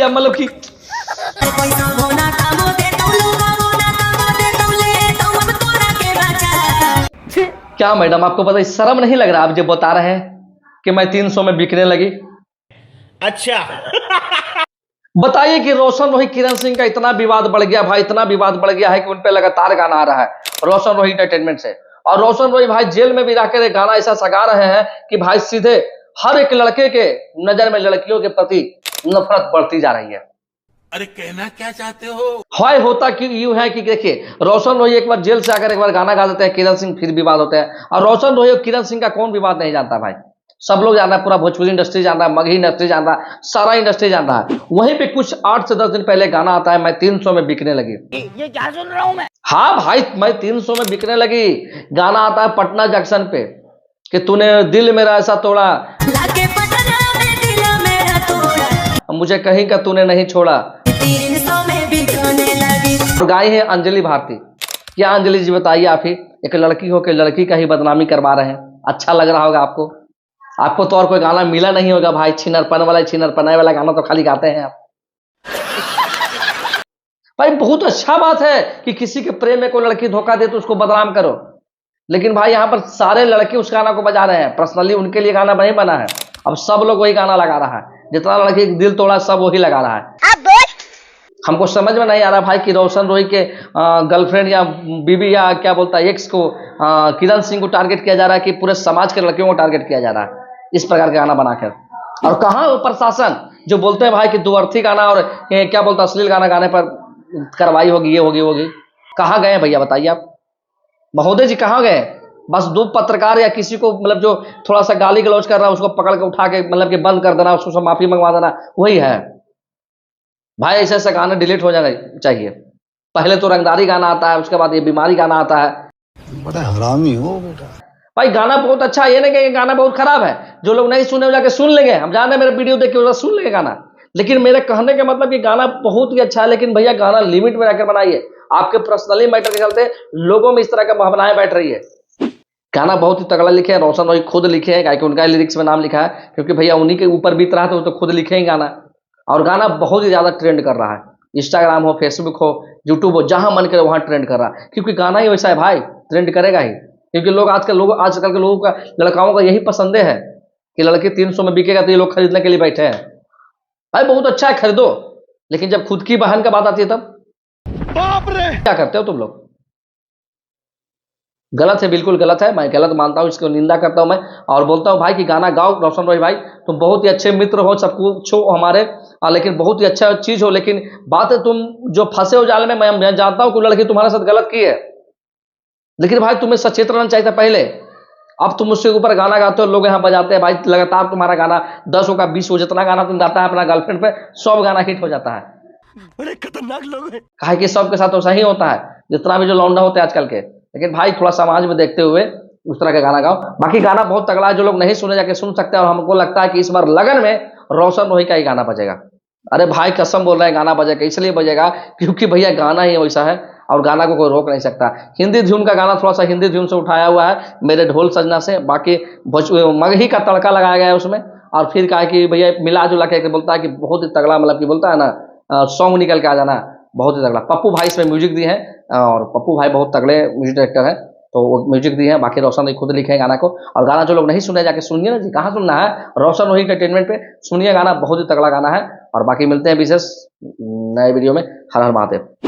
भैया मतलब कि क्या मैडम आपको पता है, शर्म नहीं लग रहा आप जो बता रहे हैं कि मैं 300 में बिकने लगी? अच्छा बताइए कि रोशन रोही किरण सिंह का इतना विवाद बढ़ गया भाई, इतना विवाद बढ़ गया है कि उन पे लगातार गाना आ रहा है रोशन रोही एंटरटेनमेंट से। और रोशन रोही भाई जेल में भी रहकर गाना ऐसा सगा रहे हैं कि भाई सीधे हर एक लड़के के नजर में लड़कियों के प्रति नफरत बढ़ती जा रही है। अरे कहना क्या चाहते हो? हाय होता कि यूं है कि देखिए रोशन रोही एक बार जेल से आकर एक बार गाना गा देते हैं, किरण सिंह फिर विवाद होते हैं। और रोशन रोही और किरण सिंह का कौन विवाद नहीं जानता भाई, सब लोग जानता है, पूरा भोजपुरी इंडस्ट्री जानता है, मगही इंडस्ट्री जानता है, सारा इंडस्ट्री जानता है। वहीं पे कुछ 8 से 10 दिन पहले गाना आता है, मैं 300 में बिकने लगी। ये क्या सुन रहा हूं मैं? हाँ भाई, मैं 300 में बिकने लगी गाना आता है पटना जंक्शन पे कि तूने दिल मेरा ऐसा तोड़ा, मुझे कहीं का तूने नहीं छोड़ा। गाई है अंजलि भारती। क्या अंजलि जी बताइए, आप ही एक लड़की हो के लड़की का ही बदनामी करवा रहे हैं, अच्छा लग रहा होगा आपको? आपको तो और कोई गाना मिला नहीं होगा भाई, छिनरपन वाला छिनरपनाए वाला गाना तो खाली गाते हैं आप। भाई बहुत अच्छा बात है कि किसी के प्रेम में कोई लड़की धोखा दे तो उसको बदनाम करो, लेकिन भाई यहाँ पर सारे लड़के उस गाना को बजा रहे हैं, पर्सनली उनके लिए गाना नहीं बना है। अब सब लोग वही गाना लगा रहा है, जितना लड़की दिल तोड़ा सब वही लगा रहा है। हमको समझ में नहीं आ रहा भाई कि रोशन रोही के गर्लफ्रेंड या बीबी या क्या बोलता है एक्स को किरण सिंह को टारगेट किया जा रहा है कि पूरे समाज के लड़कियों को टारगेट किया जा रहा है इस प्रकार का गाना बनाकर। और कहाँ वो प्रशासन जो बोलते हैं भाई कि दुअर्थी गाना और क्या बोलता है अश्लील गाना गाने पर कार्रवाई होगी, ये होगी होगी, कहाँ गए भैया बताइए आप? महोदय जी कहाँ गए? बस दो पत्रकार या किसी को मतलब जो थोड़ा सा गाली गलौज कर रहा है उसको पकड़ के उठा के मतलब कि बंद कर देना, उसको सब माफी मंगवा देना, वही है भाई। ऐसे ऐसा गाना डिलीट हो जाना चाहिए। पहले तो रंगदारी गाना आता है, उसके बाद ये बीमारी गाना आता है। बड़ा हरामी हो बेटा। भाई गाना बहुत अच्छा है, ये नहीं कि गाना बहुत खराब है। जो लोग नहीं सुने वो जाके सुन लेंगे, हम जान रहे मेरे वीडियो देख के सुन लेंगे गाना, लेकिन मेरे कहने का मतलब कि गाना बहुत ही अच्छा है, लेकिन भैया गाना लिमिट में रहकर बनाइए। आपके पर्सनली मैटर के चलते लोगों में इस तरह का भावनाएं बैठ रही है। गाना बहुत ही तगड़ा लिखे हैं, रोशन रोही खुद लिखे हैं, क्योंकि उनका लिरिक्स में नाम लिखा है, क्योंकि भैया उन्हीं के ऊपर बीत रहा था तो खुद लिखे ही गाना। और गाना बहुत ही ज्यादा ट्रेंड कर रहा है, इंस्टाग्राम हो, फेसबुक हो, यूट्यूब हो, जहां मन करे वहां ट्रेंड कर रहा है, क्योंकि गाना ही वैसा है भाई, ट्रेंड करेगा ही। क्योंकि लोग आजकल के लोगों का, लड़काओं का यही पसंद है कि लड़की 300 में बिकेगा तो ये लोग खरीदने के लिए बैठे हैं। भाई बहुत अच्छा है, खरीदो, लेकिन जब खुद की बहन का बात आती है तब बाप रे क्या करते हो तुम लोग? गलत है, बिल्कुल गलत है, मैं गलत मानता हूँ, इसको निंदा करता हूँ मैं। और बोलता हूँ भाई कि गाना गाओ रोशन रोही भाई, तुम बहुत ही अच्छे मित्र हो, सब कुछ हो हमारे, लेकिन बहुत ही अच्छा चीज हो, लेकिन बात है तुम जो फंसे हो जाल में, मैं जानता हूँ कि लड़की तुम्हारे साथ गलत की है, लेकिन भाई तुम्हें सचेत रहना चाहिए था पहले। अब तुम उसके ऊपर गाना गाते हो, लोग यहाँ बजाते हैं भाई, लगातार तुम्हारा गाना 10 का 20 हो, जितना गाना तुम गाता है अपना गर्लफ्रेंड पे, सब गाना हिट हो जाता है। बड़े खतरनाक लोग हैं। काहे कि सबके साथ वैसा ही होता है, जितना भी जो लौंडा होते हैं आजकल के। लेकिन भाई थोड़ा समाज में देखते हुए उस तरह का गाना गाओ। बाकी गाना बहुत तगड़ा है, जो लोग नहीं सुने जाके सुन सकते हैं। और हमको लगता है कि इस बार लगन में रोशन रोही का ही गाना बजेगा। अरे भाई कसम बोल रहे हैं, गाना बजेगा, इसलिए बजेगा क्योंकि भैया गाना ही वैसा है और गाना को कोई रोक नहीं सकता। हिंदी धुन का गाना थोड़ा सा हिंदी धुन से उठाया हुआ है मेरे ढोल सजना से, बाकी मगही का तड़का लगाया गया है उसमें। और फिर कहा कि भैया मिला जुला के बोलता है कि बहुत ही तगड़ा, मतलब कि बोलता है ना सॉन्ग निकल के आ जाना, बहुत ही तगड़ा। पप्पू भाई इसमें म्यूजिक दिए हैं, और पप्पू भाई बहुत तगड़े म्यूजिक डायरेक्टर है, तो वो म्यूजिक दिए हैं। बाकी रोशन रोही खुद लिखे हैं गाना को। और गाना जो लोग नहीं सुने जाके सुनिए ना जी, कहाँ सुनना है, रोशन रोही एंटरटेनमेंट पे सुनिए गाना, बहुत ही तगड़ा गाना है। और बाकी मिलते हैं विशेष नए वीडियो में। हर हर महादेव।